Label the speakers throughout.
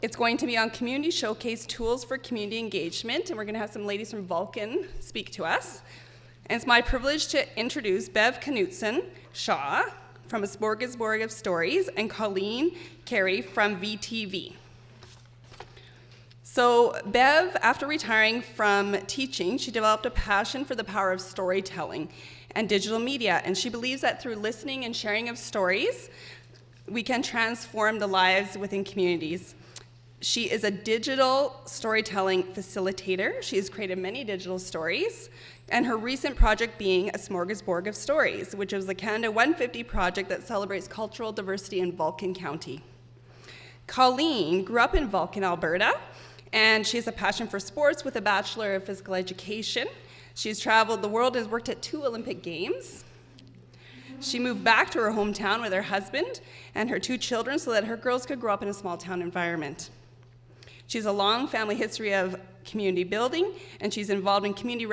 Speaker 1: It's going to be on Community Showcase Tools for Community Engagement, and we're going to have some ladies from Vulcan speak to us. And it's my privilege to introduce Bev Knutson Shaw from A Smorgasbord of Stories and Colleen Carey from VTV. So Bev, after retiring from teaching, she developed a passion for the power of storytelling and digital media, and she believes that through listening and sharing of stories, we can transform the lives within communities. She is a digital storytelling facilitator. She has created many digital stories, and her recent project being A Smorgasbord of Stories, which is the Canada 150 project that celebrates cultural diversity in Vulcan County. Colleen grew up in Vulcan, Alberta, and she has a passion for sports with a Bachelor of Physical Education. She's traveled the world and has worked at 2 Olympic Games. She moved back to her hometown with her husband and her 2 children so that her girls could grow up in a small town environment. She has a long family history of community building, and she's involved in community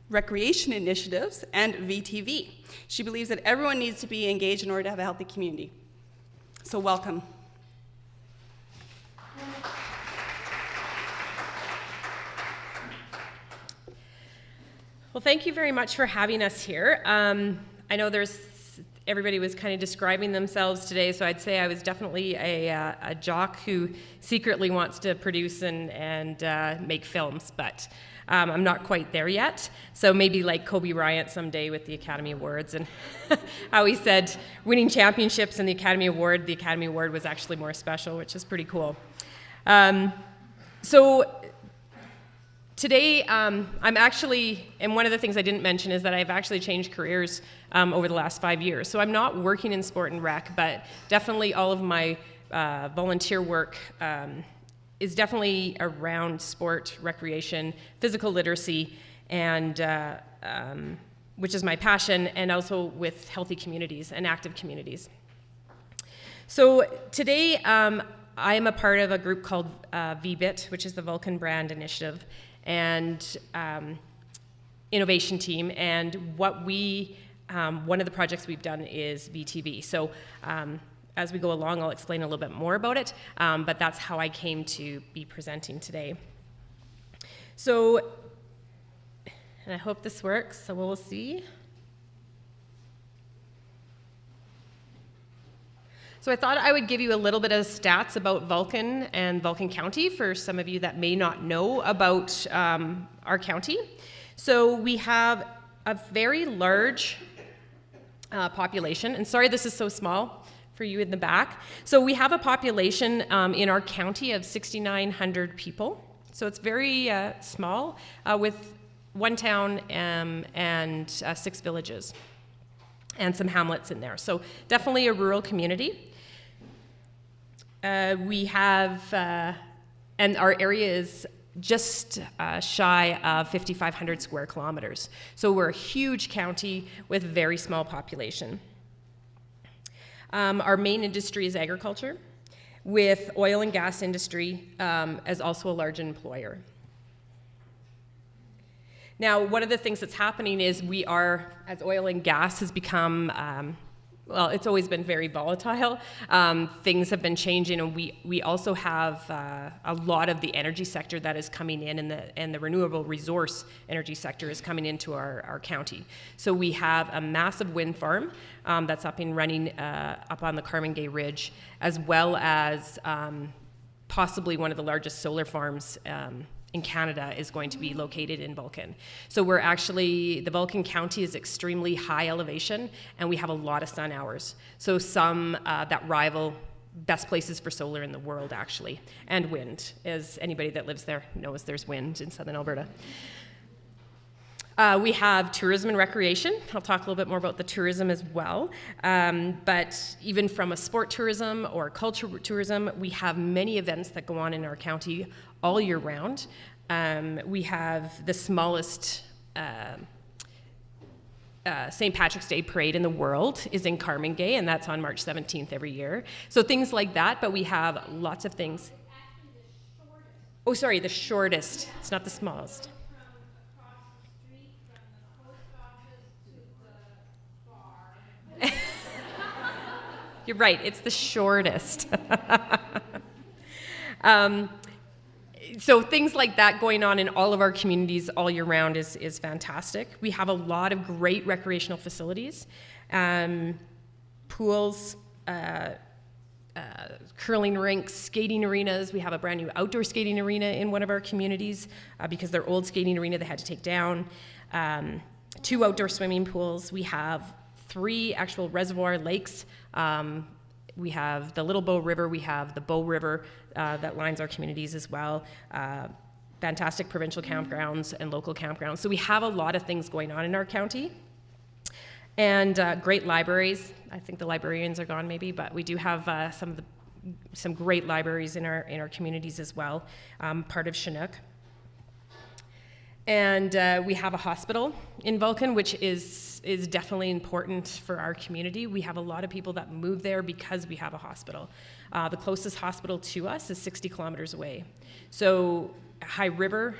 Speaker 1: recreation initiatives and VTV. She believes that everyone needs to be engaged in order to have a healthy community. So welcome.
Speaker 2: Well, thank you very much for having us here. I know everybody was kind of describing themselves today, so I'd say I was definitely a jock who secretly wants to produce and make films, but I'm not quite there yet. So maybe like Kobe Bryant someday with the Academy Awards, and how he said winning championships and the Academy Award was actually more special, which is pretty cool. Today, I'm actually, and one of the things I didn't mention is that I've actually changed careers over the last 5 years. So I'm not working in sport and rec, but definitely all of my volunteer work is definitely around sport, recreation, physical literacy, and which is my passion, and also with healthy communities and active communities. So today, I am a part of a group called VBIT, which is the Vulcan Brand Initiative and innovation team, and one of the projects we've done is VTV. So as we go along, I'll explain a little bit more about it, but that's how I came to be presenting today. So, and I hope this works, so we'll see. So I thought I would give you a little bit of stats about Vulcan and Vulcan County for some of you that may not know about our county. So we have a very large population, and sorry this is so small for you in the back. So we have a population in our county of 6,900 people. So it's very small with 1 town and 6 villages and some hamlets in there. So definitely a rural community. We have, and our area is just shy of 5,500 square kilometers. So we're a huge county with a very small population. Our main industry is agriculture, with oil and gas industry as also a large employer. Now, one of the things that's happening is as oil and gas has become well, it's always been very volatile. Things have been changing, and we also have a lot of the energy sector that is coming in, and the renewable resource energy sector is coming into our county. So we have a massive wind farm that's up and running up on the Carmen Gay Ridge, as well as possibly one of the largest solar farms in Canada is going to be located in Vulcan. So the Vulcan County is extremely high elevation, and we have a lot of sun hours. So some that rival best places for solar in the world, actually, and wind, as anybody that lives there knows there's wind in southern Alberta. We have tourism and recreation. I'll talk a little bit more about the tourism as well. But even from a sport tourism or cultural tourism, we have many events that go on in our county all year round. We have the smallest St. Patrick's Day parade in the world is in Carmen Gay, and that's on March 17th every year. So things like that, but we have lots of things. Oh, sorry, the shortest. It's not the smallest. You're right, it's the shortest. So things like that going on in all of our communities all year round is fantastic. We have a lot of great recreational facilities, pools, curling rinks, skating arenas. We have a brand new outdoor skating arena in one of our communities because their old skating arena they had to take down. 2 outdoor swimming pools. We have 3 actual reservoir lakes. We have the Little Bow River, we have the Bow River that lines our communities as well. Fantastic provincial campgrounds and local campgrounds. So we have a lot of things going on in our county. And great libraries. I think the librarians are gone maybe, but we do have some great libraries in our communities as well, part of Chinook. And we have a hospital in Vulcan, which is definitely important for our community. We have a lot of people that move there because we have a hospital. The closest hospital to us is 60 kilometers away. So High River,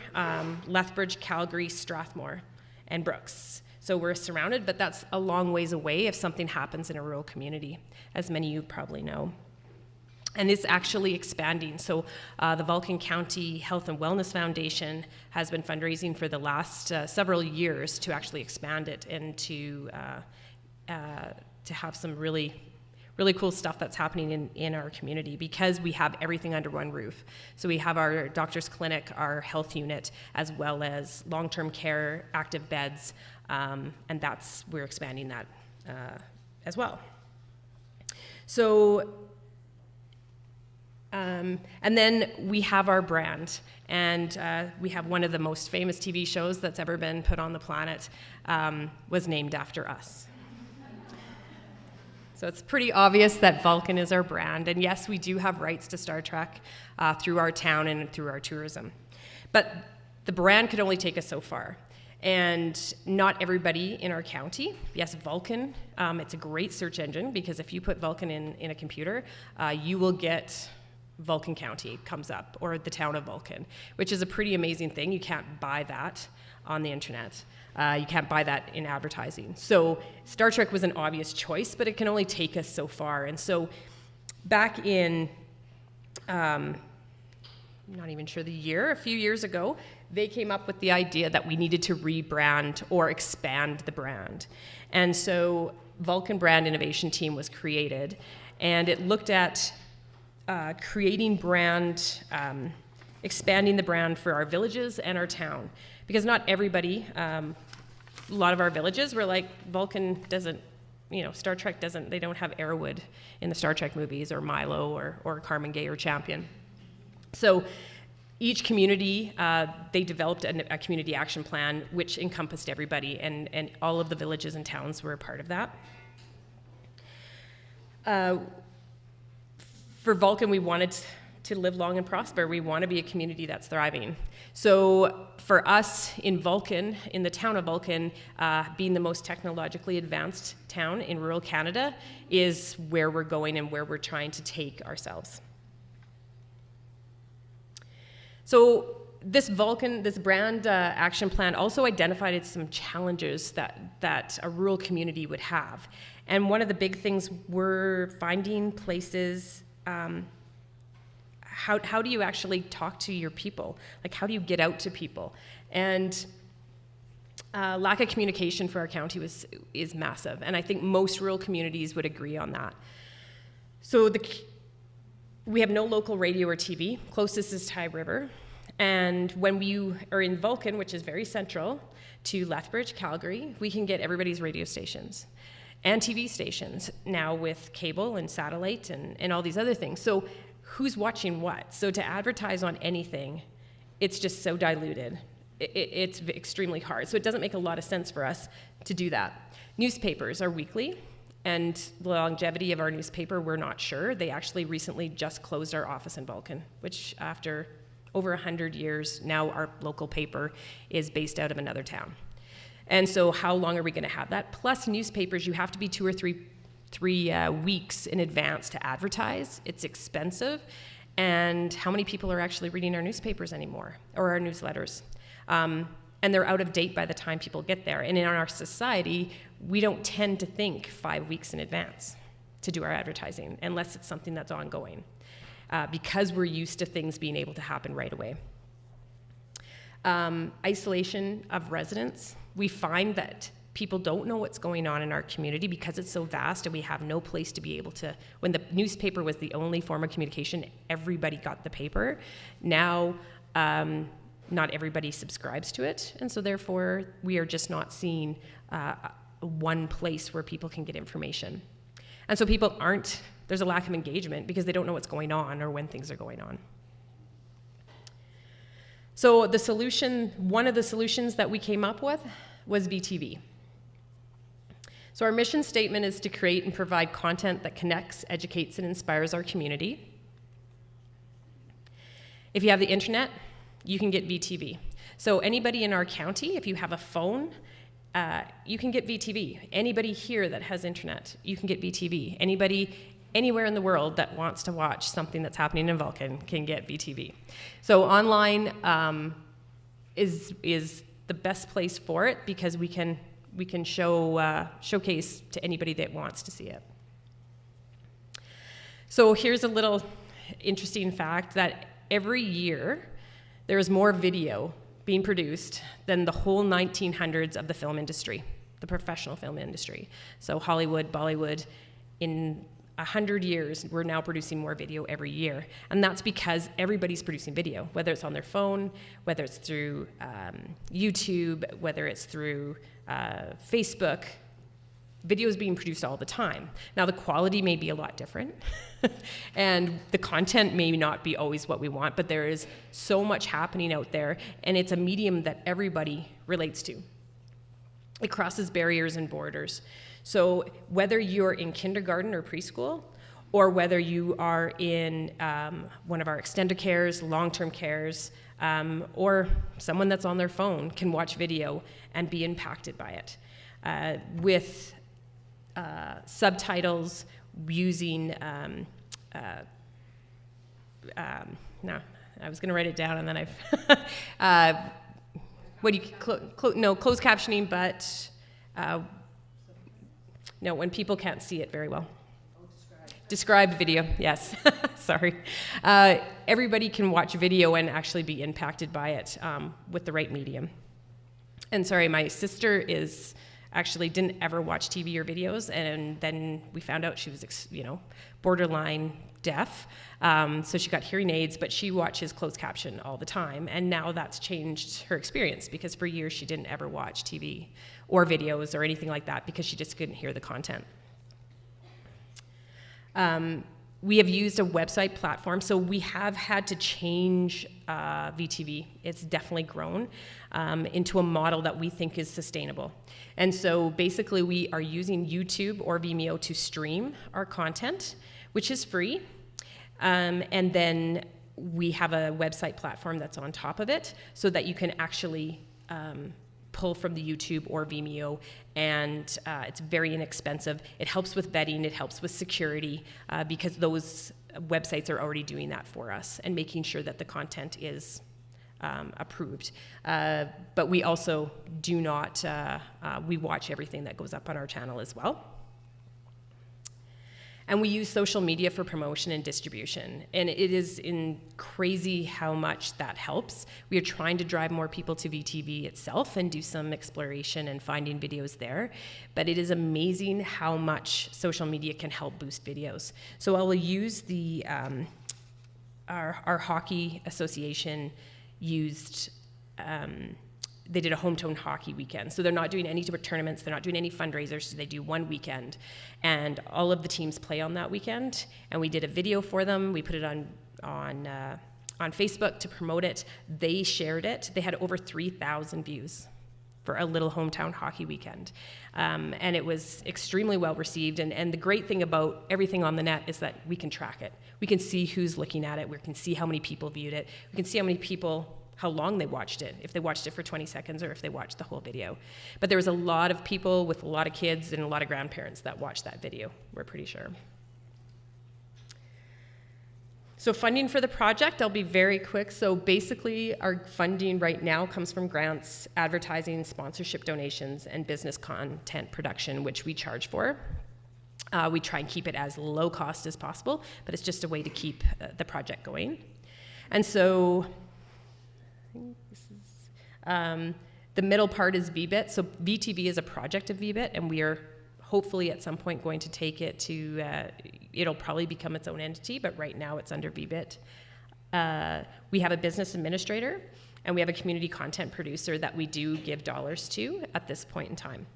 Speaker 2: Lethbridge, Calgary, Strathmore, and Brooks. So we're surrounded, but that's a long ways away if something happens in a rural community, as many of you probably know. And it's actually expanding. So the Vulcan County Health and Wellness Foundation has been fundraising for the last several years to actually expand it and to have some really cool stuff that's happening in our community because we have everything under one roof. So we have our doctor's clinic, our health unit, as well as long-term care, active beds, and we're expanding that as well. So. And then we have our brand, and we have one of the most famous TV shows that's ever been put on the planet was named after us. So it's pretty obvious that Vulcan is our brand, and yes, we do have rights to Star Trek through our town and through our tourism. But the brand could only take us so far. And not everybody in our county, yes, Vulcan, it's a great search engine because if you put Vulcan in a computer, you will get Vulcan County comes up, or the town of Vulcan, which is a pretty amazing thing. You can't buy that on the internet. You can't buy that in advertising. So Star Trek was an obvious choice, but it can only take us so far. And so back in, I'm not even sure the year, a few years ago, they came up with the idea that we needed to rebrand or expand the brand. And so Vulcan Brand Innovation Team was created, and it looked at creating brand, expanding the brand for our villages and our town. Because not everybody, a lot of our villages were like, Vulcan doesn't, Star Trek doesn't, they don't have Arrowwood in the Star Trek movies, or Milo, or Carmen Gay, or Champion. So each community, they developed a community action plan which encompassed everybody, and all of the villages and towns were a part of that. For Vulcan, we wanted to live long and prosper. We want to be a community that's thriving. So for us in Vulcan, in the town of Vulcan, being the most technologically advanced town in rural Canada is where we're going and where we're trying to take ourselves. So this brand action plan also identified some challenges that a rural community would have. And one of the big things were finding places. How do you actually talk to your people? Like, how do you get out to people? And lack of communication for our county is massive, and I think most rural communities would agree on that. So we have no local radio or TV. Closest is High River, and when we are in Vulcan, which is very central to Lethbridge, Calgary, we can get everybody's radio stations and TV stations now with cable and satellite and all these other things. So who's watching what? So to advertise on anything, it's just so diluted. It's extremely hard. So it doesn't make a lot of sense for us to do that. Newspapers are weekly, and the longevity of our newspaper, we're not sure. They actually recently just closed our office in Vulcan, which after over 100 years, now our local paper is based out of another town. And so how long are we going to have that? Plus newspapers, you have to be 2 or 3 weeks in advance to advertise. It's expensive. And how many people are actually reading our newspapers anymore, or our newsletters? And they're out of date by the time people get there. And in our society, we don't tend to think 5 weeks in advance to do our advertising, unless it's something that's ongoing. because we're used to things being able to happen right away. Isolation of residents. We find that people don't know what's going on in our community because it's so vast and we have no place to be able to, when the newspaper was the only form of communication, everybody got the paper. Now, not everybody subscribes to it, and so therefore we are just not seeing one place where people can get information. And so people there's a lack of engagement because they don't know what's going on or when things are going on. So one of the solutions that we came up with was VTV. So our mission statement is to create and provide content that connects, educates, and inspires our community. If you have the internet, you can get VTV. So anybody in our county, if you have a phone, you can get VTV. Anybody here that has internet, you can get VTV. Anybody anywhere in the world that wants to watch something that's happening in Vulcan can get VTV. So online is the best place for it because we can showcase to anybody that wants to see it. So here's a little interesting fact that every year there is more video being produced than the whole 1900s of the film industry, the professional film industry. So Hollywood, Bollywood, in 100 years, we're now producing more video every year. And that's because everybody's producing video, whether it's on their phone, whether it's through YouTube, whether it's through Facebook. Video is being produced all the time. Now, the quality may be a lot different, and the content may not be always what we want, but there is so much happening out there, and it's a medium that everybody relates to. It crosses barriers and borders. So whether you're in kindergarten or preschool, or whether you are in one of our extended cares, long-term cares, or someone that's on their phone can watch video and be impacted by it. With subtitles, using, no, I was gonna write it down and then closed captioning, but no, when people can't see it very well. Described video, yes, sorry. Everybody can watch video and actually be impacted by it with the right medium. And sorry, my sister actually didn't ever watch TV or videos, and then we found out she was, borderline deaf. So she got hearing aids, but she watches closed caption all the time, and now that's changed her experience because for years she didn't ever watch TV or videos or anything like that because she just couldn't hear the content. We have used a website platform, so we have had to change VTV. It's definitely grown into a model that we think is sustainable. And so basically we are using YouTube or Vimeo to stream our content, which is free. And then we have a website platform that's on top of it so that you can actually pull from the YouTube or Vimeo, and it's very inexpensive. It helps with vetting, it helps with security, because those websites are already doing that for us and making sure that the content is approved. But we also do not, we watch everything that goes up on our channel as well. And we use social media for promotion and distribution. And it is crazy how much that helps. We are trying to drive more people to VTV itself and do some exploration and finding videos there. But it is amazing how much social media can help boost videos. So I will use our hockey association used, they did a hometown hockey weekend. So they're not doing any tournaments, they're not doing any fundraisers, so they do one weekend. And all of the teams play on that weekend. And we did a video for them. We put it on Facebook to promote it. They shared it. They had over 3,000 views for a little hometown hockey weekend. And it was extremely well received. And the great thing about everything on the net is that we can track it. We can see who's looking at it. We can see how many people viewed it. We can see how long they watched it, if they watched it for 20 seconds or if they watched the whole video. But there was a lot of people with a lot of kids and a lot of grandparents that watched that video, we're pretty sure. So funding for the project, I'll be very quick. So basically our funding right now comes from grants, advertising, sponsorship donations, and business content production, which we charge for. We try and keep it as low cost as possible, but it's just a way to keep the project going. And so I think this is, the middle part is VBIT. So VTV is a project of VBIT, and we are hopefully at some point going to take it to, it'll probably become its own entity, but right now it's under VBIT. We have a business administrator, and we have a community content producer that we do give dollars to at this point in time.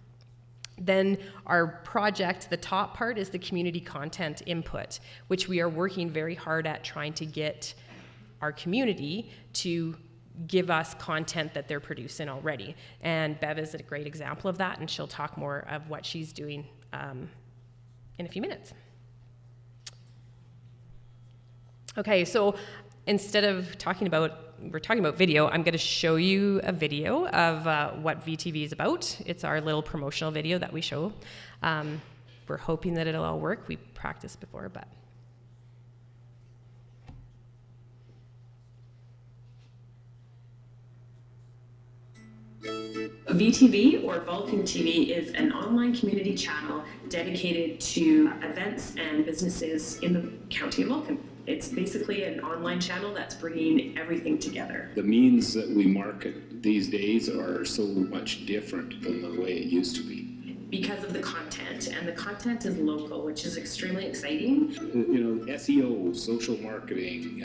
Speaker 2: Then our project, the top part, is the community content input, which we are working very hard at trying to get our community to give us content that they're producing already. And Bev is a great example of that, and she'll talk more of what she's doing in a few minutes. Okay, so instead of talking about, we're talking about video, I'm going to show you a video of what VTV is about. It's our little promotional video that we show. We're hoping that it'll all work. We practiced before, but. VTV, or Vulcan TV, is an online community channel dedicated to events and businesses in the county of Vulcan. It's basically an online channel that's bringing everything together.
Speaker 3: The means that we market these days are so much different than the way it used to be.
Speaker 2: Because of the content, and the content is local, which is extremely exciting.
Speaker 3: SEO, social marketing,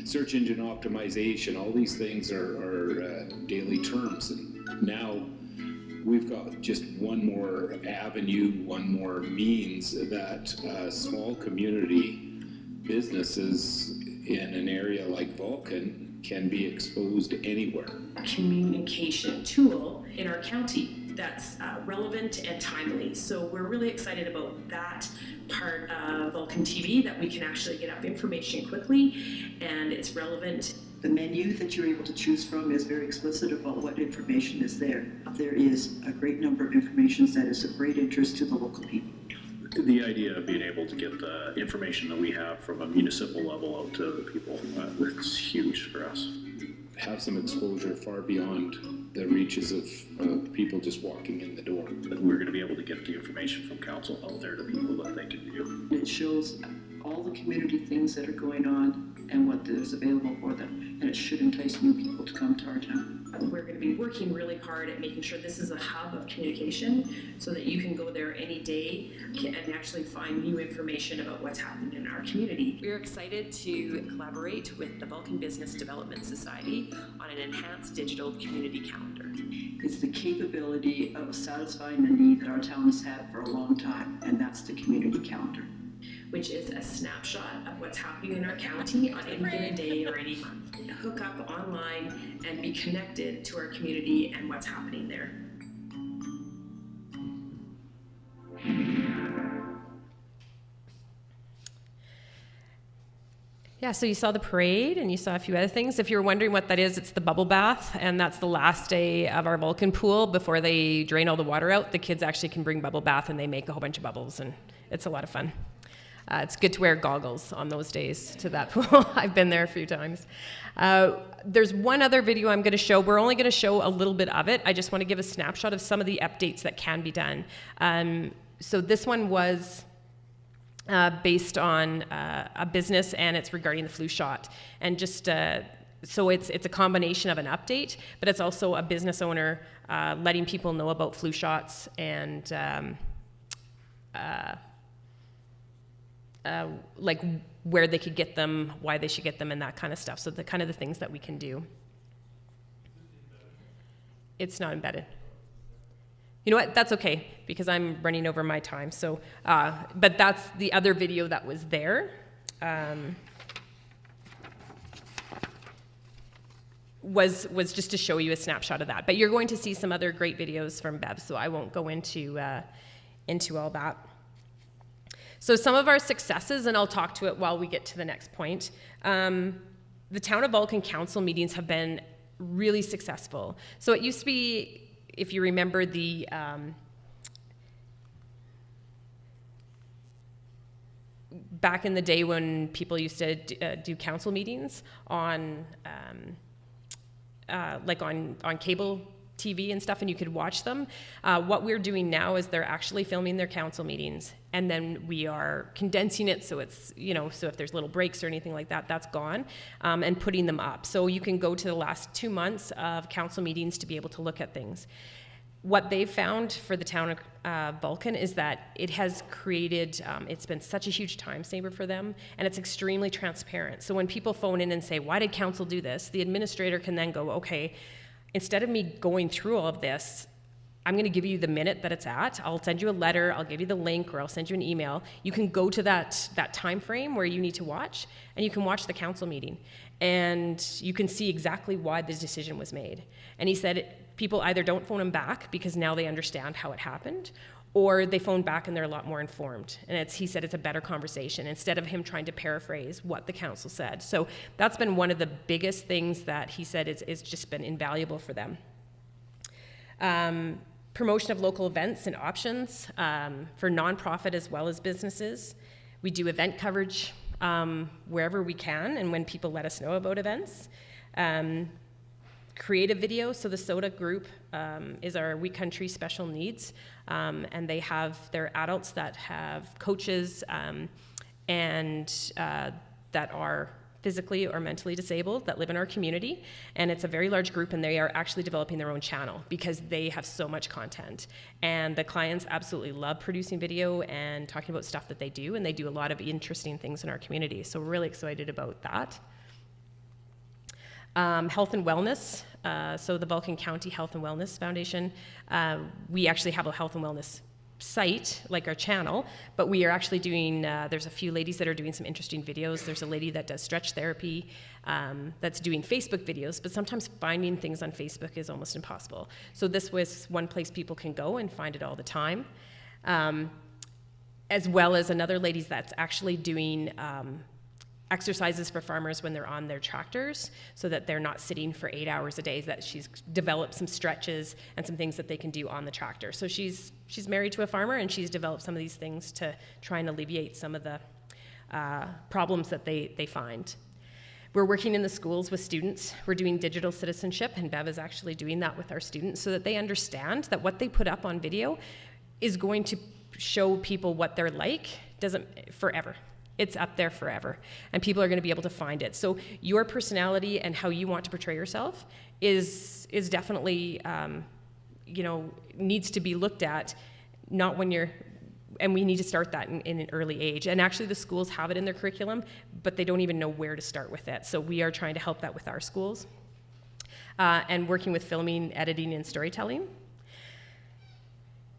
Speaker 3: search engine optimization, all these things are daily terms. And now we've got just one more avenue, one more means that small community businesses in an area like Vulcan can be exposed anywhere.
Speaker 2: A communication tool in our county that's relevant and timely. So we're really excited about that part of Vulcan TV, that we can actually get up information quickly and it's relevant.
Speaker 4: The menu that you're able to choose from is very explicit about what information is there. There is a great number of information that is of great interest to the local people.
Speaker 5: The idea of being able to get the information that we have from a municipal level out to the people, it's huge for us.
Speaker 3: Have some exposure far beyond the reaches of people just walking in the door.
Speaker 5: We're going to be able to get the information from council out there to people that they can view.
Speaker 4: It shows all the community things that are going on and what is available for them, and it should entice new people to come to our town.
Speaker 2: We're going to be working really hard at making sure this is a hub of communication so that you can go there any day and actually find new information about what's happening in our community. We're excited to collaborate with the Vulcan Business Development Society on an enhanced digital community calendar.
Speaker 4: It's the capability of satisfying the need that our town has had for a long time, and that's the community calendar,
Speaker 2: which is a snapshot of what's happening in our county on any given day or any month. Hook up online and be connected to our community and what's happening there. Yeah, so you saw the parade and you saw a few other things. If you're wondering what that is, it's the bubble bath, and that's the last day of our Vulcan pool before they drain all the water out. The kids actually can bring bubble bath and they make a whole bunch of bubbles, and it's a lot of fun. It's good to wear goggles on those days to that pool. I've been there a few times. There's one other video I'm going to show. We're only going to show a little bit of it. I just want to give a snapshot of some of the updates that can be done. So this one was based on a business, and it's regarding the flu shot. And just so it's a combination of an update, but it's also a business owner letting people know about flu shots and like where they could get them, why they should get them, and that kind of stuff. So the kind of the things that we can do. It's not embedded. You know what? That's okay, because I'm running over my time. So, but that's the other video that was there. Was just to show you a snapshot of that. But you're going to see some other great videos from Bev, so I won't go into all that. So some of our successes, and I'll talk to it while we get to the next point. The Town of Vulcan Council meetings have been really successful. So it used to be, if you remember, the back in the day when people used to do council meetings on like on cable TV and stuff, and you could watch them. What we're doing now is they're actually filming their council meetings, and then we are condensing it so it's, so if there's little breaks or anything like that, that's gone, and putting them up. So you can go to the last 2 months of council meetings to be able to look at things. What they've found for the town of Vulcan is that it has created, it's been such a huge time saver for them, and it's extremely transparent. So when people phone in and say, why did council do this? The administrator can then go, okay, instead of me going through all of this, I'm going to give you the minute that it's at. I'll send you a letter, I'll give you the link, or I'll send you an email. You can go to that time frame where you need to watch, and you can watch the council meeting. And you can see exactly why this decision was made. And he said people either don't phone him back because now they understand how it happened, or they phone back and they're a lot more informed. And he said it's a better conversation instead of him trying to paraphrase what the council said. So that's been one of the biggest things that he said is just been invaluable for them. Promotion of local events and options for nonprofit as well as businesses. We do event coverage wherever we can and when people let us know about events. Creative video, so the SOTA group is our We Country Special Needs, and they have their adults that have coaches and that are physically or mentally disabled that live in our community, and it's a very large group, and they are actually developing their own channel because they have so much content, and the clients absolutely love producing video and talking about stuff that they do, and they do a lot of interesting things in our community, so we're really excited about that. Health and wellness, so the Vulcan County Health and Wellness Foundation, we actually have a health and wellness site, like our channel, but we are actually doing, there's a few ladies that are doing some interesting videos. There's a lady that does stretch therapy that's doing Facebook videos, but sometimes finding things on Facebook is almost impossible. So this was one place people can go and find it all the time. As well as another lady that's actually doing exercises for farmers when they're on their tractors so that they're not sitting for 8 hours a day, that she's developed some stretches and some things that they can do on the tractor. So she's married to a farmer, and she's developed some of these things to try and alleviate some of the problems that they find. We're working in the schools with students. We're doing digital citizenship, and Bev is actually doing that with our students so that they understand that what they put up on video is going to show people what they're like forever. It's up there forever, and people are going to be able to find it. So your personality and how you want to portray yourself is definitely, needs to be looked at, not when you're, and we need to start that in an early age. And actually the schools have it in their curriculum, but they don't even know where to start with it. So we are trying to help that with our schools. And working with filming, editing, and storytelling.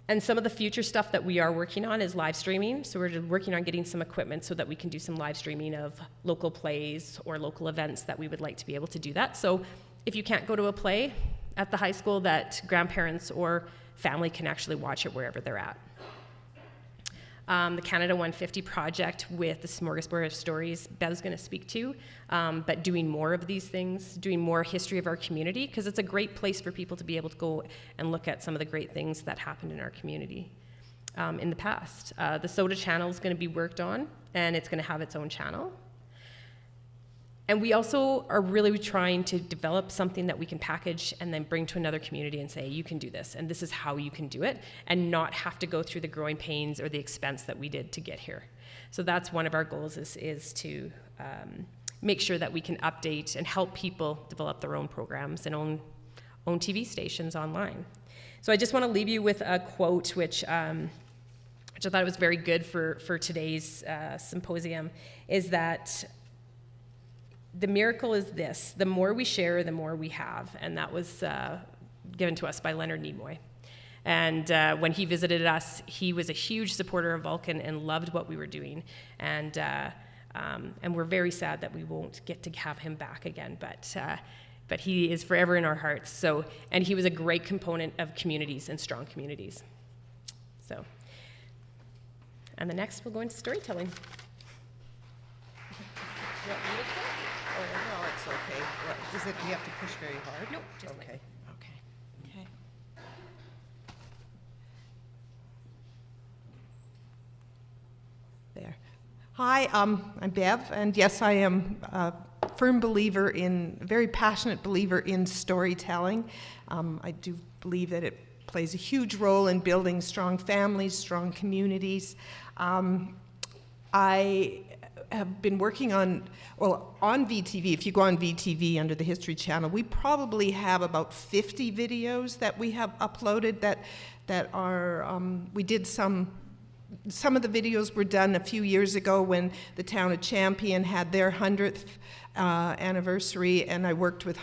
Speaker 2: And some of the future stuff that we are working on is live streaming. So we're working on getting some equipment so that we can do some live streaming of local plays or local events that we would like to be able to do that. So if you can't go to a play at the high school, that grandparents or family can actually watch it wherever they're at. The Canada 150 project with the smorgasbord of stories Bev's going to speak to, but doing more of these things, doing more history of our community, because it's a great place for people to be able to go and look at some of the great things that happened in our community in the past. The SOTA channel is going to be worked on, and it's going to have its own channel. And we also are really trying to develop something that we can package and then bring to another community and say, you can do this, and this is how you can do it, and not have to go through the growing pains or the expense that we did to get here. So that's one of our goals is to make sure that we can update and help people develop their own programs and own TV stations online. So I just want to leave you with a quote which I thought was very good for today's symposium, is that the miracle is this: the more we share, the more we have. And that was given to us by Leonard Nimoy. And when he visited us, he was a huge supporter of Vulcan and loved what we were doing. And we're very sad that we won't get to have him back again. But he is forever in our hearts. So, and he was a great component of communities and strong communities. So, and the next we'll go into storytelling.
Speaker 6: You want me to click? Oh, no, it's okay. What, do you have to push very hard?
Speaker 2: Nope, just
Speaker 6: okay. Okay. There. Hi, I'm Bev, and yes, I am firm believer in, very passionate believer in storytelling. I do believe that it plays a huge role in building strong families, strong communities. I have been working on VTV. If you go on VTV under the History Channel, we probably have about 50 videos that we have uploaded that are, we did some of the videos were done a few years ago when the town of Champion had their 100th anniversary, and I worked with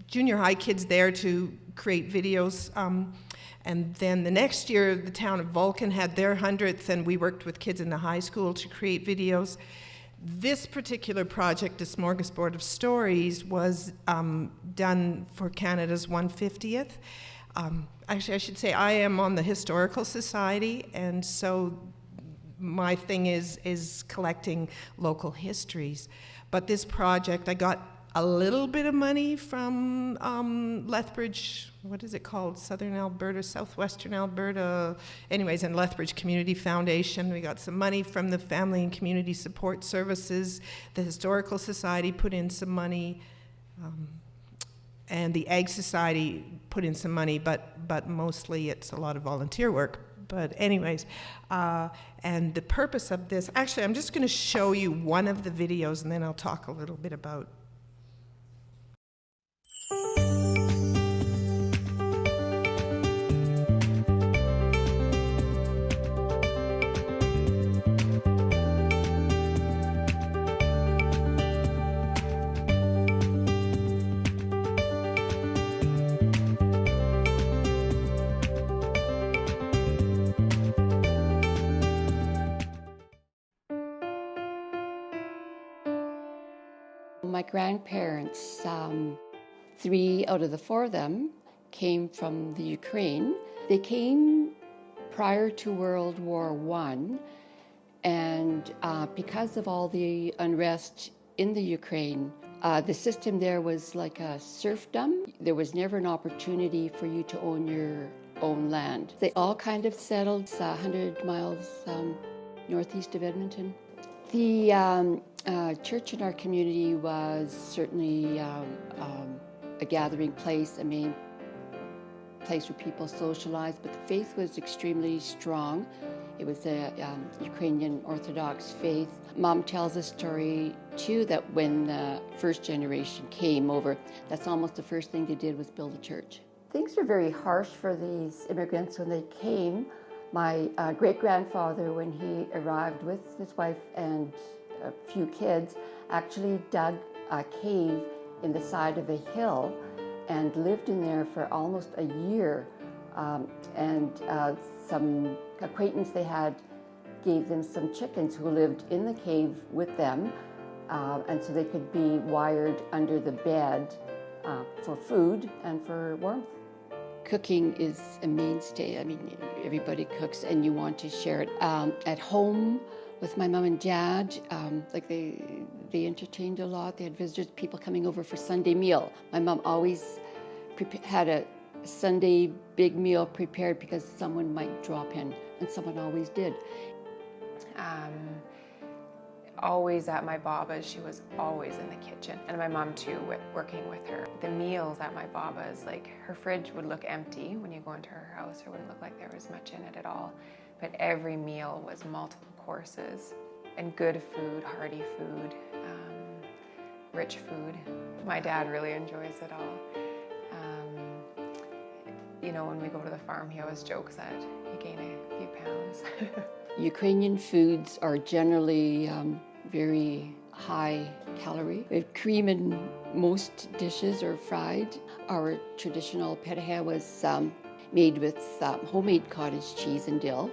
Speaker 6: junior high kids there to create videos. And then the next year, the town of Vulcan had their 100th, and we worked with kids in the high school to create videos. This particular project, A Smorgasbord of Stories, was done for Canada's 150th. Actually, I should say I am on the Historical Society, and so my thing is collecting local histories. But this project, I got a little bit of money from Lethbridge, what is it called? Southern Alberta, Southwestern Alberta, anyways, and Lethbridge Community Foundation. We got some money from the Family and Community Support Services. The Historical Society put in some money, and the Ag Society put in some money, but mostly it's a lot of volunteer work. But anyways, and the purpose of this, actually, I'm just going to show you one of the videos, and then I'll talk a little bit about.
Speaker 7: My grandparents, 3 out of the 4 of them, came from the Ukraine. They came prior to World War I, and because of all the unrest in the Ukraine, the system there was like a serfdom. There was never an opportunity for you to own your own land. They all kind of settled 100 miles northeast of Edmonton. The church in our community was certainly a gathering place, a main place where people socialized, but the faith was extremely strong. It was a Ukrainian Orthodox faith. Mom tells a story too that when the first generation came over, that's almost the first thing they did was build a church. Things were very harsh for these immigrants when they came. My great-grandfather, when he arrived with his wife and a few kids, actually dug a cave in the side of a hill and lived in there for almost a year. Some acquaintance they had gave them some chickens who lived in the cave with them, and so they could be wired under the bed for food and for warmth. Cooking is a mainstay. I mean, everybody cooks and you want to share it. At home with my mom and dad, they entertained a lot. They had visitors, people coming over for Sunday meal. My mom always had a Sunday big meal prepared because someone might drop in, and someone always did.
Speaker 8: Always at my Baba's, she was always in the kitchen. And my mom too, working with her. The meals at my Baba's, like her fridge would look empty when you go into her house. It wouldn't look like there was much in it at all. But every meal was multiple courses and good food, hearty food, rich food. My dad really enjoys it all. You know, when we go to the farm, he always jokes that he gained a few pounds.
Speaker 7: Ukrainian foods are generally very high calorie. Cream in most dishes are fried. Our traditional petahe was made with homemade cottage cheese and dill,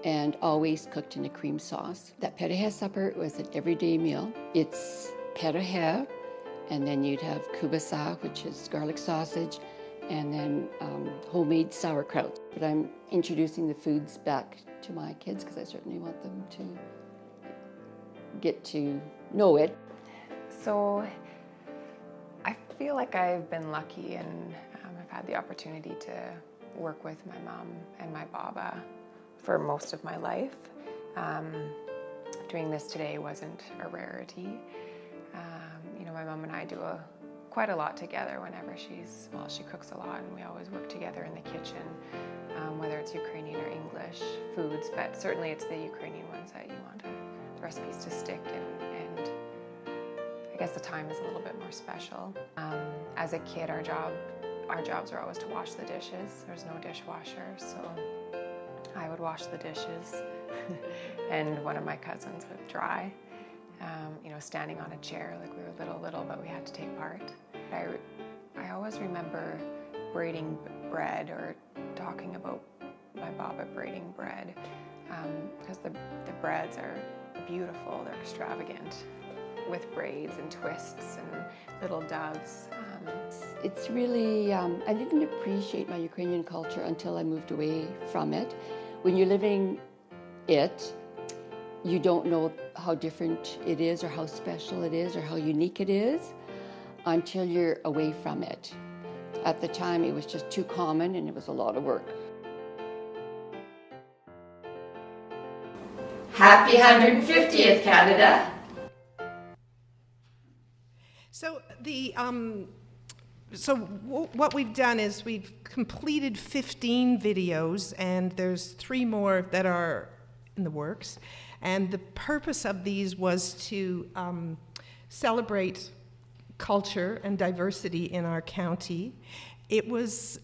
Speaker 7: and always cooked in a cream sauce. That petahe supper was an everyday meal. It's petahe, and then you'd have kubasa, which is garlic sausage, and then homemade sauerkraut. But I'm introducing the foods back to my kids because I certainly want them to get to know it.
Speaker 8: So I feel like I've been lucky, and I've had the opportunity to work with my mom and my Baba for most of my life. Doing this today wasn't a rarity. My mom and I do quite a lot together whenever she cooks a lot, and we always work together in the kitchen, whether it's Ukrainian or English foods, but certainly it's the Ukrainian ones that you want the recipes to stick, and I guess the time is a little bit more special. As a kid, our jobs were always to wash the dishes. There's no dishwasher, so I would wash the dishes and one of my cousins would dry. Standing on a chair, like we were little, but we had to take part. I always remember braiding bread, or talking about my Baba braiding bread, because the breads are beautiful, they're extravagant, with braids and twists and little doves.
Speaker 7: It's really, I didn't appreciate my Ukrainian culture until I moved away from it. When you're living it, you don't know how different it is, or how special it is, or how unique it is, until you're away from it. At the time, it was just too common, and it was a lot of work. Happy 150th, Canada!
Speaker 6: So what we've done is we've completed 15 videos, and there's 3 more that are in the works. And the purpose of these was to celebrate culture and diversity in our county. It was,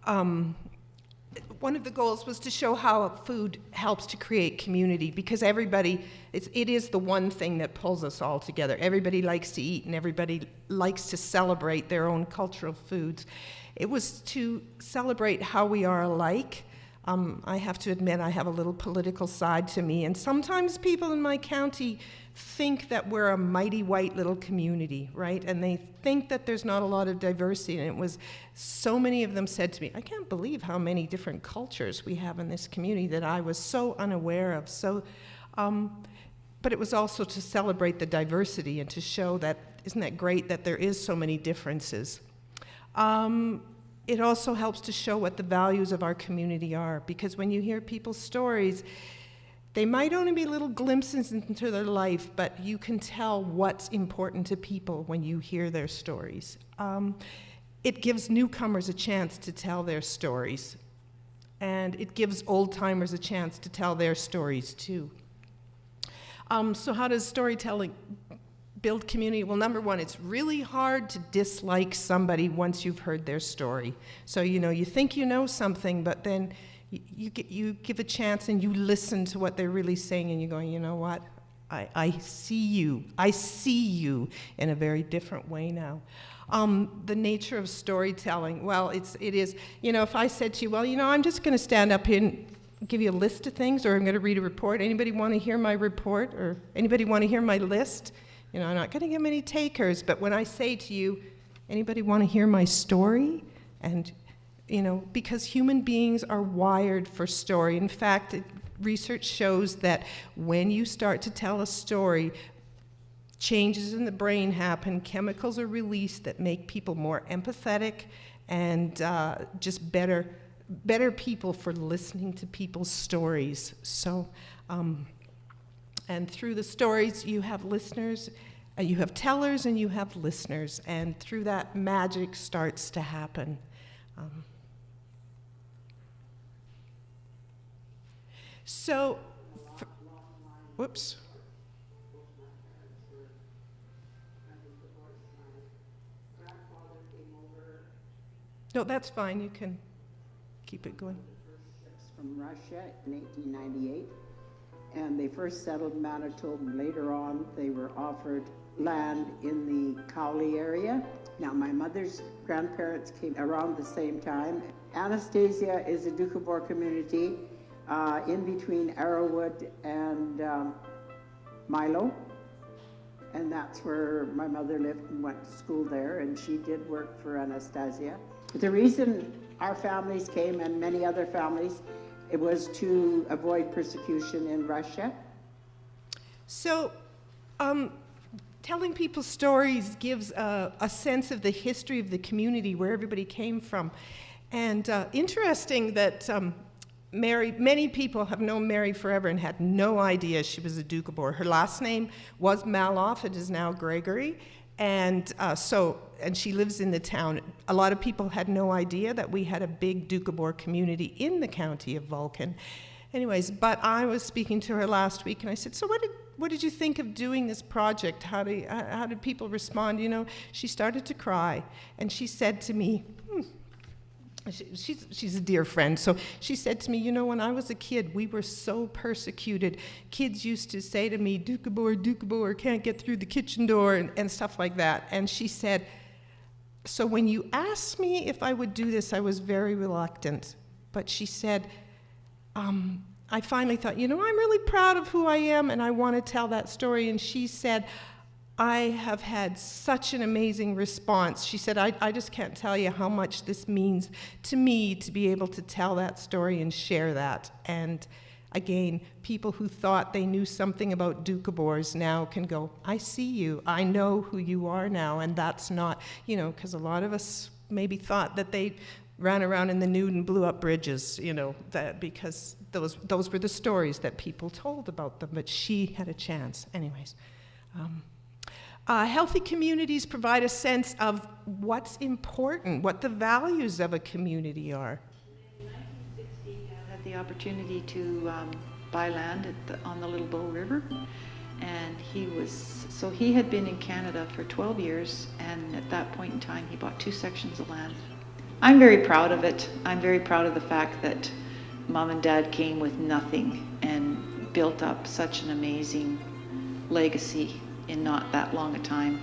Speaker 6: one of the goals was to show how food helps to create community, because everybody, it is the one thing that pulls us all together. Everybody likes to eat, and everybody likes to celebrate their own cultural foods. It was to celebrate how we are alike. I have to admit, I have a little political side to me, and sometimes people in my county think that we're a mighty white little community, right? And they think that there's not a lot of diversity, and it was, so many of them said to me, I can't believe how many different cultures we have in this community that I was so unaware of. So, but it was also to celebrate the diversity and to show that, isn't that great that there is so many differences. It also helps to show what the values of our community are, because when you hear people's stories, they might only be little glimpses into their life, but you can tell what's important to people when you hear their stories. It gives newcomers a chance to tell their stories, and it gives old-timers a chance to tell their stories too. So how does storytelling build community? Well, number one, it's really hard to dislike somebody once you've heard their story. So, you think you know something, but then you give a chance and you listen to what they're really saying, and you're going, you know what? I see you. I see you in a very different way now. The nature of storytelling, well, it is, if I said to you, well, I'm just going to stand up here and give you a list of things, or I'm going to read a report. Anybody want to hear my report? Or anybody want to hear my list? I'm not going to get many takers, but when I say to you, anybody want to hear my story? And, because human beings are wired for story. In fact, research shows that when you start to tell a story, changes in the brain happen, chemicals are released that make people more empathetic and just better people for listening to people's stories. So, and through the stories, you have listeners, you have tellers, and you have listeners, and through that, magic starts to happen. Whoops. No, that's fine. You can keep it going.
Speaker 9: From Russia in 1898. And they first settled Manitoba. Later on, they were offered land in the Cowley area. Now, my mother's grandparents came around the same time. Anastasia is a Doukhobor community in between Arrowwood and Milo. And that's where my mother lived and went to school there, and she did work for Anastasia. The reason our families came, and many other families, it was to avoid persecution in Russia.
Speaker 6: So, telling people stories gives a sense of the history of the community, where everybody came from. And interesting that Mary, many people have known Mary forever and had no idea she was a Doukhobor. Her last name was Maloff. It is now Gregory. And and she lives in the town. A lot of people had no idea that we had a big Doukhobor community in the county of Vulcan. Anyways, but I was speaking to her last week, and I said, so what did you think of doing this project? How did people respond? You know, she started to cry, and she said to me, she's a dear friend, so she said to me, you know, when I was a kid, we were so persecuted. Kids used to say to me, Doukhobor, can't get through the kitchen door, and stuff like that. And she said, so when you asked me if I would do this, I was very reluctant. But she said, I finally thought, you know, I'm really proud of who I am, and I want to tell that story. And she said, I have had such an amazing response. She said, I just can't tell you how much this means to me to be able to tell that story and share that. And again, people who thought they knew something about Doukhobors now can go, I see you, I know who you are now. And that's not, you know, because a lot of us maybe thought that they ran around in the nude and blew up bridges, you know, that because those were the stories that people told about them, but she had a chance. Anyways. Healthy communities provide a sense of what's important, what the values of a community are.
Speaker 4: In 1960, I had the opportunity to buy land on the Little Bow River, and he had been in Canada for 12 years, and at that point in time, he bought 2 sections of land. I'm very proud of it. I'm very proud of the fact that Mom and Dad came with nothing and built up such an amazing legacy in not that long a time.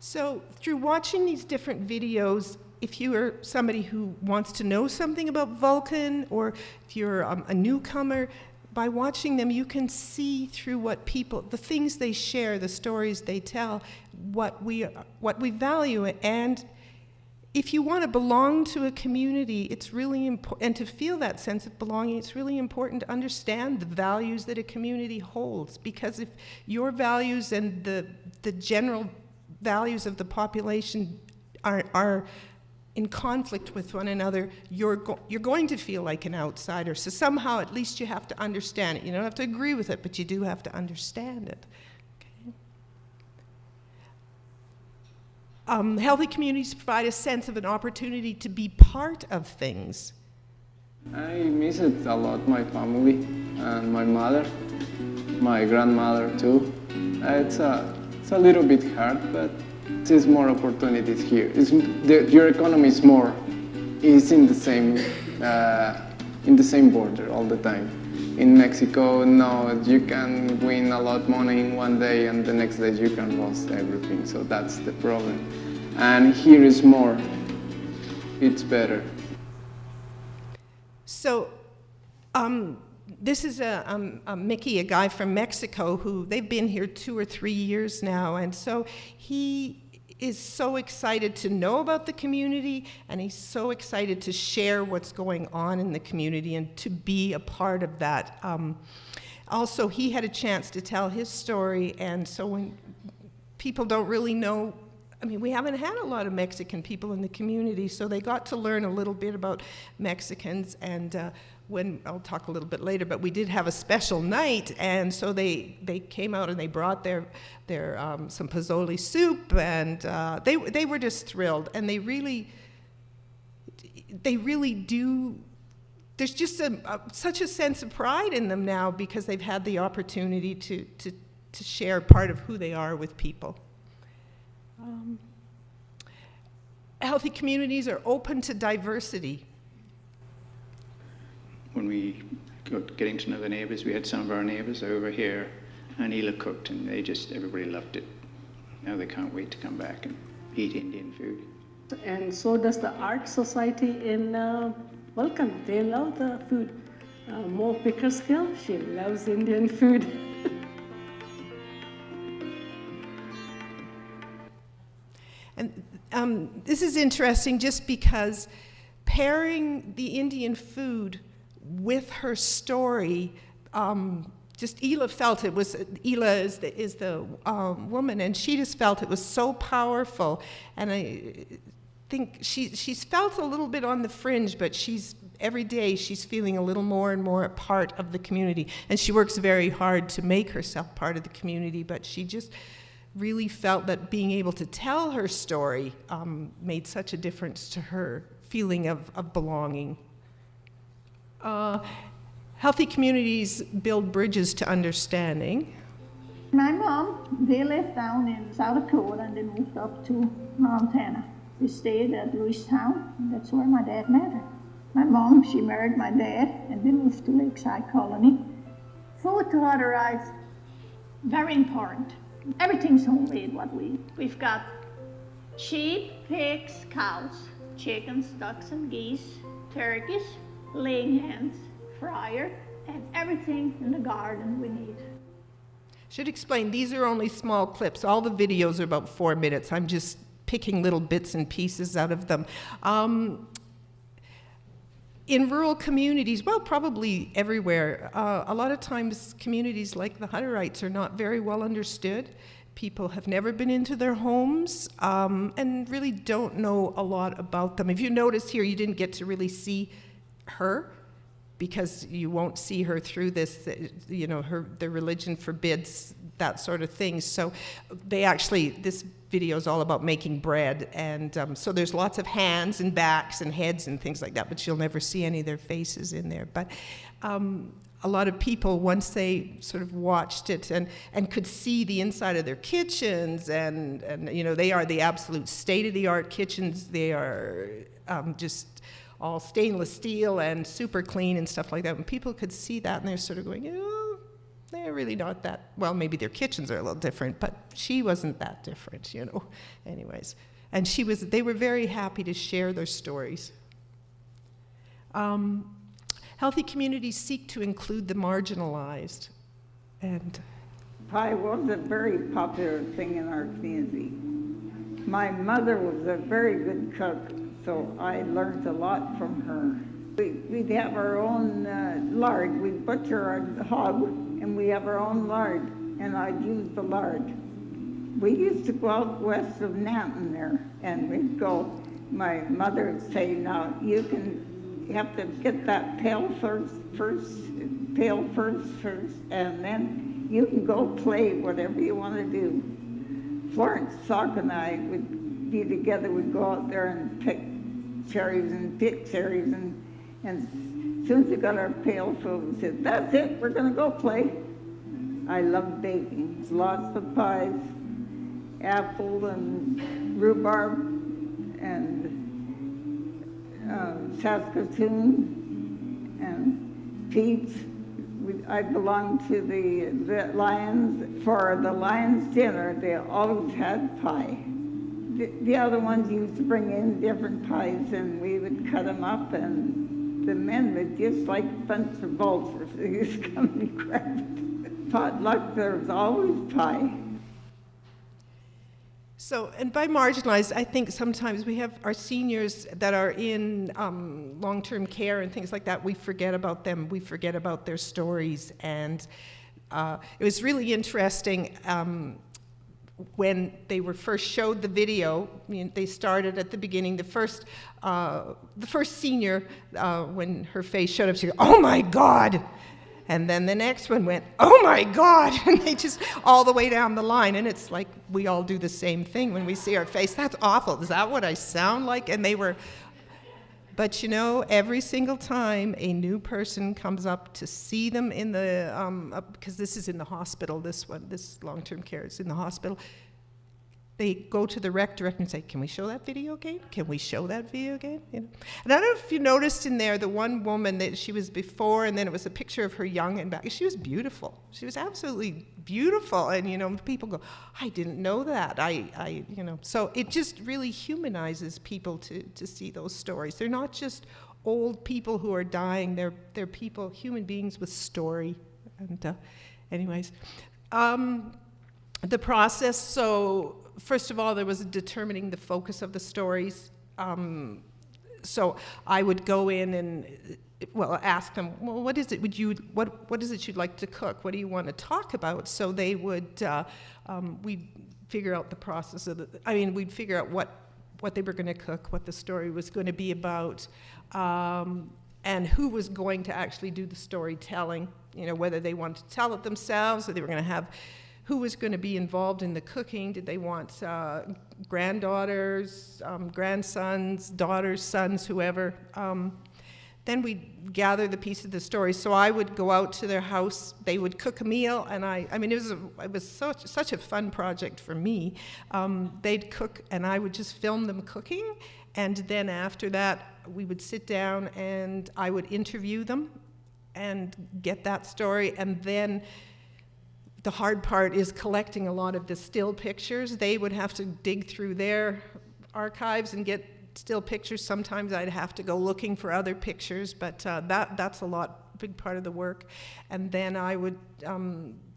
Speaker 6: So through watching these different videos, if you are somebody who wants to know something about Vulcan, or if you're a newcomer, by watching them you can see through what people, the things they share, the stories they tell, what we value. And if you want to belong to a community, it's really important, and to feel that sense of belonging, it's really important to understand the values that a community holds. Because if your values and the general values of the population are in conflict with one another, you're going to feel like an outsider. So somehow, at least you have to understand it. You don't have to agree with it, but you do have to understand it. Healthy communities provide a sense of an opportunity to be part of things.
Speaker 10: I miss it a lot, my family and my mother, my grandmother too. It's a little bit hard, but there's more opportunities here. Your economy is in the same border all the time. In Mexico, no, you can win a lot of money in one day and the next day you can lose everything, so that's the problem. And here is more, it's better.
Speaker 6: So, this is a Mickey, a guy from Mexico who, they've been here 2 or 3 years now, and so he is so excited to know about the community, and he's so excited to share what's going on in the community and to be a part of that. Also, he had a chance to tell his story, and so when people don't really know, I mean, we haven't had a lot of Mexican people in the community, so they got to learn a little bit about Mexicans, and I'll talk a little bit later, but we did have a special night, and so they came out and they brought their some pozole soup, and they were just thrilled, and they really do. There's just such a sense of pride in them now because they've had the opportunity to share part of who they are with people. Healthy communities are open to diversity.
Speaker 11: When we got getting to know the neighbors, we had some of our neighbors over here, and Hila cooked, and everybody loved it. Now they can't wait to come back and eat Indian food.
Speaker 12: And so does the art society in Vulcan. They love the food. Mo Pickersgill, she loves Indian food.
Speaker 6: And this is interesting just because pairing the Indian food with her story, just Hila felt it was, Hila is the woman, and she just felt it was so powerful. And I think she's felt a little bit on the fringe, but she's every day she's feeling a little more and more a part of the community. And she works very hard to make herself part of the community, but she just really felt that being able to tell her story made such a difference to her feeling of belonging. Healthy communities build bridges to understanding.
Speaker 13: My mom, they lived down in South Dakota and they moved up to Montana. We stayed at Lewistown, and that's where my dad met her. My mom, she married my dad and they moved to Lakeside Colony. Food to her eyes, very important. Everything's homemade what we've got. Sheep, pigs, cows, chickens, ducks and geese, turkeys, laying hens, fryer, and everything in the garden we need.
Speaker 6: Should explain, these are only small clips. All the videos are about 4 minutes. I'm just picking little bits and pieces out of them. In rural communities, well, probably everywhere, a lot of times communities like the Hutterites are not very well understood. People have never been into their homes and really don't know a lot about them. If you notice here, you didn't get to really see her, because you won't see her through this, you know, the religion forbids that sort of thing. So they actually, this video is all about making bread, and so there's lots of hands and backs and heads and things like that, but you'll never see any of their faces in there. But a lot of people, once they sort of watched it and could see the inside of their kitchens, and you know, they are the absolute state-of-the-art kitchens. They are just all stainless steel and super clean and stuff like that. And people could see that, and they're sort of going, oh, they're really not that, well, maybe their kitchens are a little different, but she wasn't that different, you know. Anyways, and they were very happy to share their stories. Healthy communities seek to include the marginalized. And
Speaker 14: pie was a very popular thing in our community. My mother was a very good cook, so I learned a lot from her. We'd have our own lard. We'd butcher our hog, and we have our own lard, and I'd use the lard. We used to go out west of Nanton there, and we'd go. My mother would say, now you have to get that pail first, and then you can go play whatever you want to do. Florence Sock and I would be together. We'd go out there and pick cherries, and as soon as we got our pail full, we said, that's it, we're going to go play. I love baking. Lots of pies, apple and rhubarb and Saskatoon and peach. I belonged to the Lions. For the Lions dinner, they always had pie. The other ones used to bring in different pies, and we would cut them up, and the men would just like a bunch of vultures. They used to come and grab it. Potluck, there was always pie.
Speaker 6: So, and by marginalized, I think sometimes we have our seniors that are in long-term care and things like that. We forget about them. We forget about their stories. And it was really interesting when they were first showed the video. I mean, they started at the beginning. The first senior, when her face showed up, she goes, "Oh my God!" And then the next one went, "Oh my God!" And they just, all the way down the line. And it's like, we all do the same thing when we see our face. That's awful. Is that what I sound like? And they were, but you know, every single time a new person comes up to see them in the, because this is in the hospital, this long-term care is in the hospital, they go to the rec director and say, "Can we show that video game? Can we show that video game?" You know? And I don't know if you noticed in there, the one woman that she was before, and then it was a picture of her young and back. She was beautiful. She was absolutely beautiful. And, you know, people go, "I didn't know that." You know, so it just really humanizes people to see those stories. They're not just old people who are dying. They're people, human beings with story. And anyways, the process, so first of all, there was determining the focus of the stories. So I would go in and, well, ask them, well, what is it what is it you'd like to cook? What do you want to talk about? So they would, we'd figure out the process of we'd figure out what they were going to cook, what the story was going to be about. and who was going to actually do the storytelling, whether they wanted to tell it themselves, or they were going to have, who was going to be involved in the cooking. Did they want granddaughters, grandsons, daughters, sons, whoever. Then we'd gather the piece of the story. So I would go out to their house, they would cook a meal, and it was such a fun project for me. They'd cook, and I would just film them cooking, and then after that, we would sit down and I would interview them and get that story, and then the hard part is collecting a lot of the still pictures. They would have to dig through their archives and get still pictures. Sometimes I'd have to go looking for other pictures, but that's a big part of the work. And then I would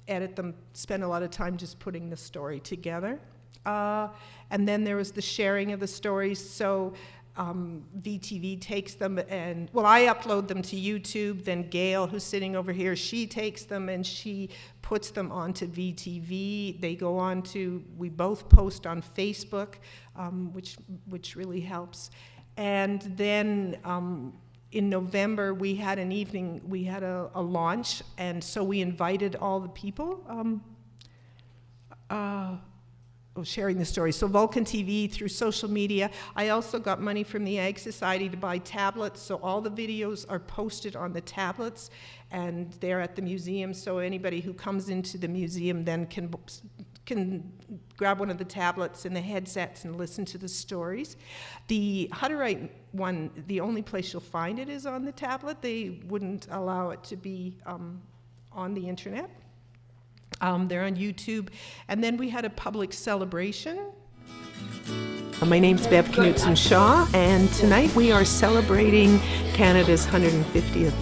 Speaker 6: edit them, spend a lot of time just putting the story together. And then there was the sharing of the stories. So VTV takes them and, I upload them to YouTube, then Gail, who's sitting over here, she takes them and she puts them onto VTV. They go on to, we both post on Facebook, which really helps. And then in November, we had an evening, we had a launch, and so we invited all the people. Sharing the story. So Vulcan TV through social media. I also got money from the Ag Society to buy tablets, so all the videos are posted on the tablets, and they're at the museum, so anybody who comes into the museum then can grab one of the tablets and the headsets and listen to the stories. The Hutterite one, the only place you'll find it is on the tablet. They wouldn't allow it to be on the internet. They're on YouTube. And then we had a public celebration. My name's Bev Knutson-Shaw, and tonight we are celebrating Canada's 150th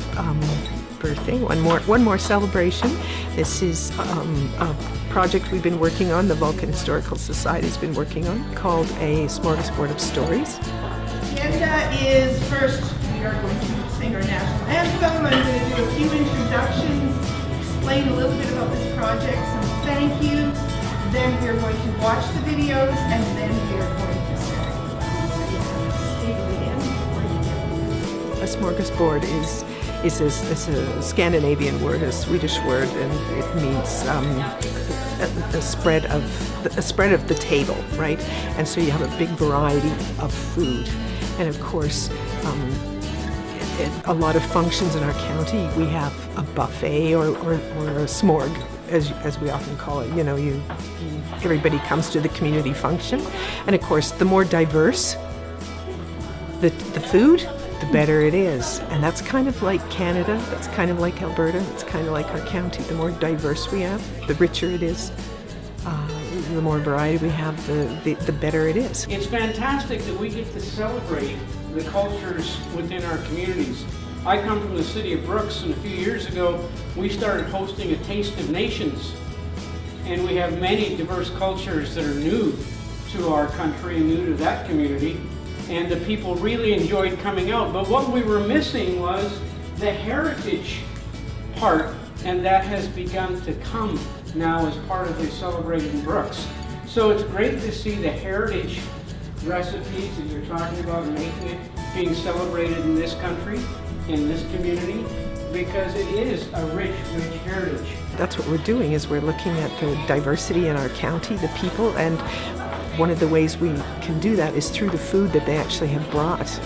Speaker 6: birthday. One more celebration. This is a project we've been working on, the Vulcan Historical Society's been working on, called A Smorgasbord of Stories. The agenda is first, we are going to sing our national anthem. I'm going to do a few introductions, explain a little bit about this project, some thank yous, then we're going to watch the videos, and then we are going to sing. A smorgasbord is a Scandinavian word, a Swedish word, and it means a spread of the table, right? And so you have a big variety of food, and of course, a lot of functions in our county, we have a buffet or a smorg, as we often call it. Everybody comes to the community function, and of course, the more diverse the food, the better it is. And that's kind of like Canada, that's kind of like Alberta, it's kind of like our county. The more diverse we have, the richer it is. The more variety we have, the better it is.
Speaker 15: It's fantastic that we get to celebrate the cultures within our communities. I come from the city of Brooks, and a few years ago we started hosting a Taste of Nations, and we have many diverse cultures that are new to our country and new to that community, and the people really enjoyed coming out. But what we were missing was the heritage part, and that has begun to come now as part of the Celebrating Brooks. So it's great to see the heritage recipes that you're talking about and making it being celebrated in this country, in this community, because it is a rich heritage.
Speaker 6: That's what we're doing, is we're looking at the diversity in our county, the people, and one of the ways we can do that is through the food that they actually have brought.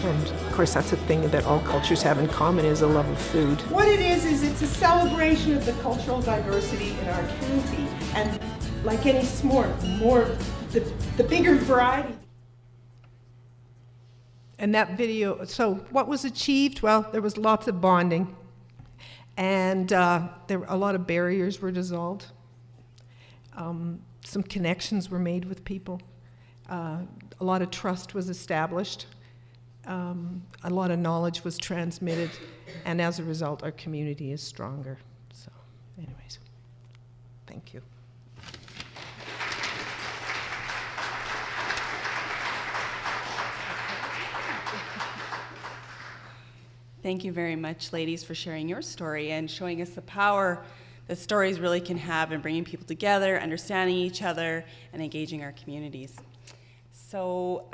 Speaker 6: And of course, that's a thing that all cultures have in common, is a love of food. What it is it's a celebration of the cultural diversity in our county. And like any s'more, the bigger variety. And that video, so what was achieved? Well, there was lots of bonding. And a lot of barriers were dissolved. Some connections were made with people. A lot of trust was established. A lot of knowledge was transmitted. And as a result, our community is stronger. So, anyways, thank you.
Speaker 1: Thank you very much, ladies, for sharing your story and showing us the power that stories really can have in bringing people together, understanding each other, and engaging our communities. So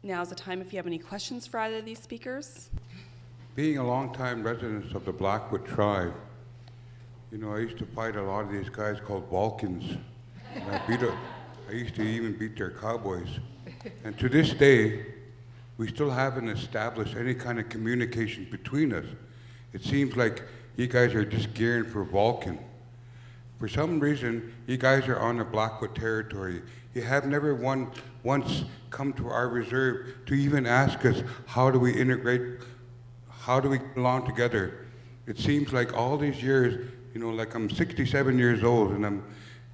Speaker 1: Now's the time if you have any questions for either of these speakers.
Speaker 16: Being a longtime resident of the Blackfoot tribe, you know, I used to fight a lot of these guys called Vulcans. And I used to even beat their cowboys. And to this day, we still haven't established any kind of communication between us. It seems like you guys are just gearing for Vulcan. For some reason, you guys are on the Blackfoot territory. You have never once come to our reserve to even ask us, how do we integrate, how do we get along together? It seems like all these years, you know, like I'm 67 years old, and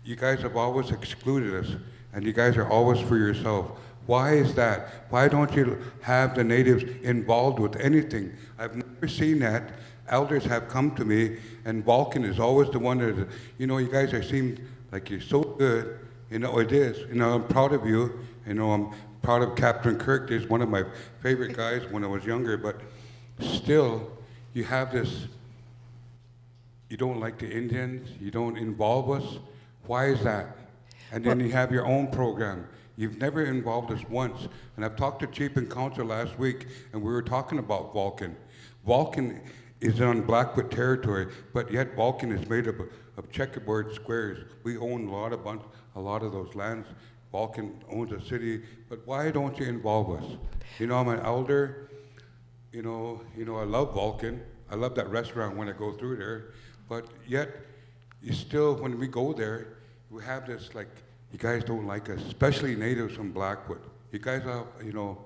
Speaker 16: you guys have always excluded us, and you guys are always for yourself. Why is that? Why don't you have the natives involved with anything? I've never seen that. Elders have come to me, and Vulcan is always the one that, you know, you guys seem like you're so good. You know, it is. You know, I'm proud of you. You know, I'm proud of Captain Kirk. He's one of my favorite guys when I was younger, but still, you have this, you don't like the Indians, you don't involve us. Why is that? And then you have your own program. You've never involved us once. And I've talked to Chief and Council last week, and we were talking about Vulcan. Vulcan is on Blackfoot territory, but yet Vulcan is made up of checkerboard squares. We own a lot of those lands. Vulcan owns a city, but why don't you involve us? You know, I'm an elder. You know, I love Vulcan. I love that restaurant when I go through there, but yet, you still, when we go there, we have this like, you guys don't like us, especially natives from Blackfoot. You guys are, you know,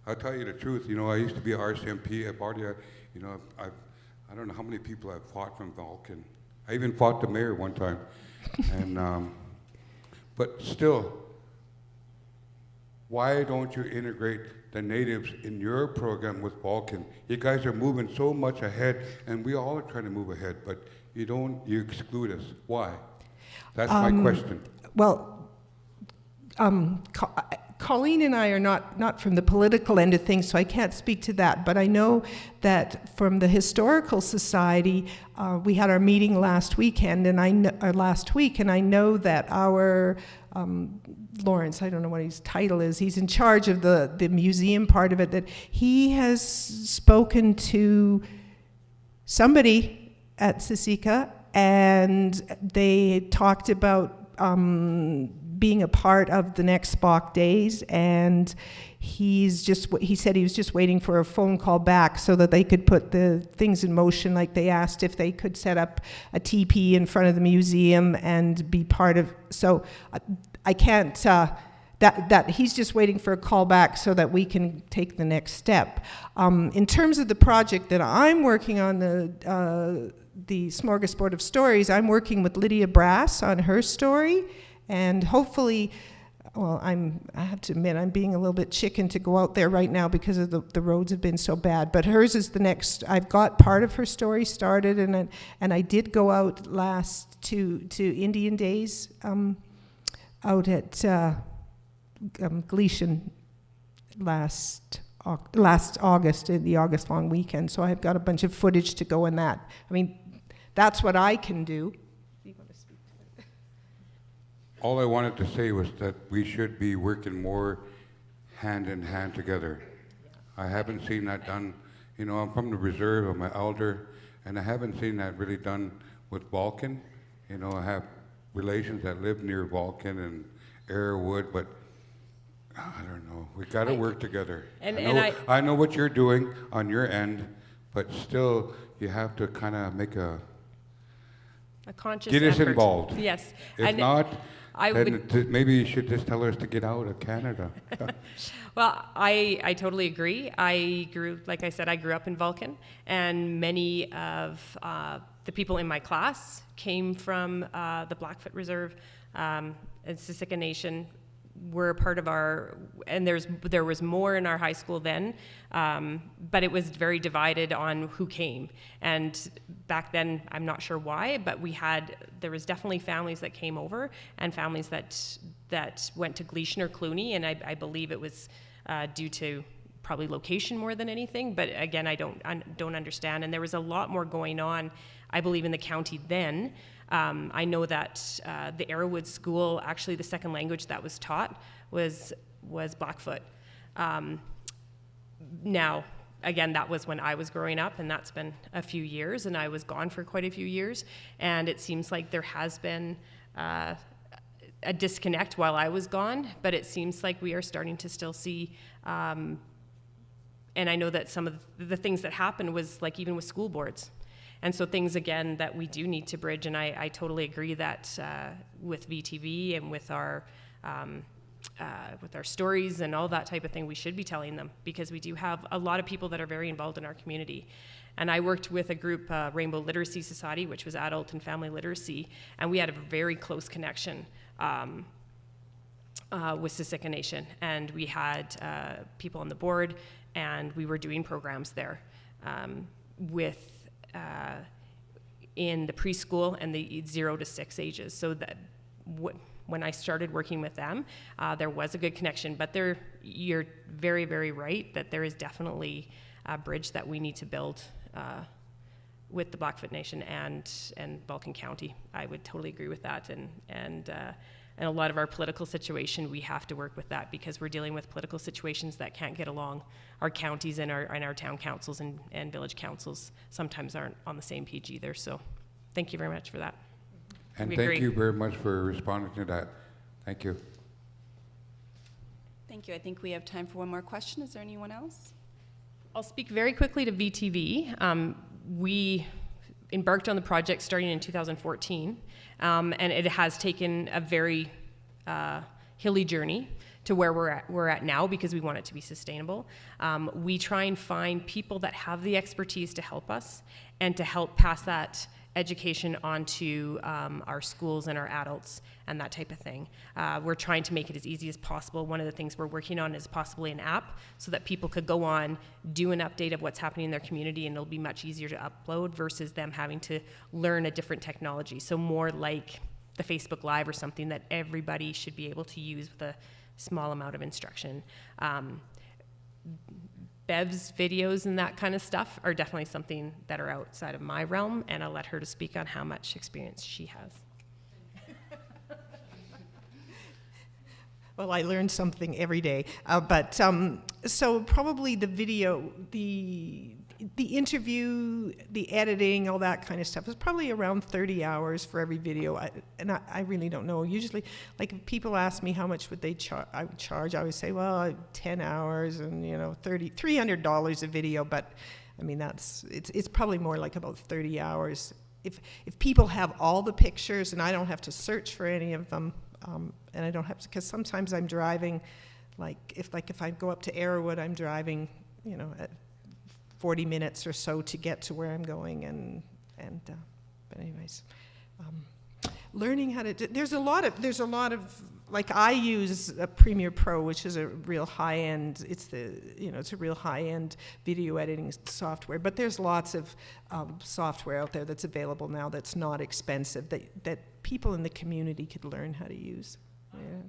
Speaker 16: I'll tell you the truth. You know, I used to be an RCMP at Bardia. You know, I don't know how many people I've fought from Vulcan. I even fought the mayor one time. And, but still, why don't you integrate the natives in your program with Vulcan? You guys are moving so much ahead, and we all are trying to move ahead, but you exclude us. Why? That's my question.
Speaker 6: Well, Colleen and I are not from the political end of things, so I can't speak to that. But I know that from the Historical Society, we had our meeting last weekend, and last week, and I know that our Lawrence, I don't know what his title is, he's in charge of the museum part of it, that he has spoken to somebody at Sisika, and they talked about being a part of the next Spock Days, and he said he was just waiting for a phone call back so that they could put the things in motion. Like they asked if they could set up a teepee in front of the museum and be part of. So I can't. That he's just waiting for a call back so that we can take the next step. In terms of the project that I'm working on, the Smorgasbord of Stories, I'm working with Lydia Brass on her story. And hopefully, well, I have to admit, I'm being a little bit chicken to go out there right now because of the roads have been so bad. But hers is the next. I've got part of her story started, and I did go out last to Indian Days out at Gleason last August, in the August long weekend. So I've got a bunch of footage to go in that. I mean, that's what I can do.
Speaker 16: All I wanted to say was that we should be working more hand in hand together. I haven't seen that done. You know, I'm from the reserve, I'm an elder, and I haven't seen that really done with Vulcan. You know, I have relations that live near Vulcan and Arrowwood, but I don't know. We got to work together. I know what you're doing on your end, but still, you have to kind of make a
Speaker 2: conscious
Speaker 16: get us
Speaker 2: effort.
Speaker 16: Involved.
Speaker 2: Yes.
Speaker 16: If not, then maybe you should just tell us to get out of Canada.
Speaker 2: Well, I totally agree. Like I said, I grew up in Vulcan, and many of the people in my class came from the Blackfoot Reserve and Sisika Nation. Were a part of and there was more in our high school then, but it was very divided on who came. And back then, I'm not sure why, but there was definitely families that came over and families that went to Gleason or Clooney, and I believe it was due to probably location more than anything. But again, I don't understand. And there was a lot more going on, I believe, in the county then. I know that the Arrowwood School, actually the second language that was taught was Blackfoot. Now, again, that was when I was growing up, and that's been a few years, and I was gone for quite a few years, and it seems like there has been a disconnect while I was gone, but it seems like we are starting to still see, and I know that some of the things that happened was like even with school boards. And so things, again, that we do need to bridge, and I totally agree that with VTV and with our stories and all that type of thing, we should be telling them, because we do have a lot of people that are very involved in our community. And I worked with a group, Rainbow Literacy Society, which was adult and family literacy, and we had a very close connection with Siksika Nation. And we had people on the board, and we were doing programs there in the preschool and the 0 to 6 ages. So that when I started working with them, there was a good connection. But you're very, very right that there is definitely a bridge that we need to build with the Blackfoot Nation and Vulcan County. I would totally agree with that. And a lot of our political situation, we have to work with that, because we're dealing with political situations that can't get along. Our counties and our town councils and village councils sometimes aren't on the same page either. So thank you very much for that.
Speaker 16: And thank you very much for responding to that. Thank you.
Speaker 1: Thank you. I think we have time for one more question. Is there anyone else?
Speaker 2: I'll speak very quickly to VTV. We embarked on the project starting in 2014, and it has taken a very hilly journey to where we're at now, because we want it to be sustainable. We try and find people that have the expertise to help us and to help pass that education onto our schools and our adults and that type of thing. We're trying to make it as easy as possible. One of the things we're working on is possibly an app so that people could go on, do an update of what's happening in their community, and it'll be much easier to upload versus them having to learn a different technology. So more like the Facebook Live or something that everybody should be able to use with a small amount of instruction. Bev's videos and that kind of stuff are definitely something that are outside of my realm, and I'll let her to speak on how much experience she has.
Speaker 6: Well, I learn something every day, so probably the video, the interview, the editing, all that kind of stuff is probably around 30 hours for every video. I really don't know. Usually, like if people ask me how much would I would charge, I would say, well, 10 hours and $300 a video. But I mean, it's probably more like about 30 hours. If people have all the pictures and I don't have to search for any of them, and I don't have to, because sometimes I'm driving, if I go up to Arrowwood, I'm driving, at 40 minutes or so to get to where I'm going, but anyways, learning how to there's a lot of like I use a Premiere Pro, which is a real high-end, it's a real high-end video editing software, but there's lots of software out there that's available now that's not expensive that people in the community could learn how to use. Yeah.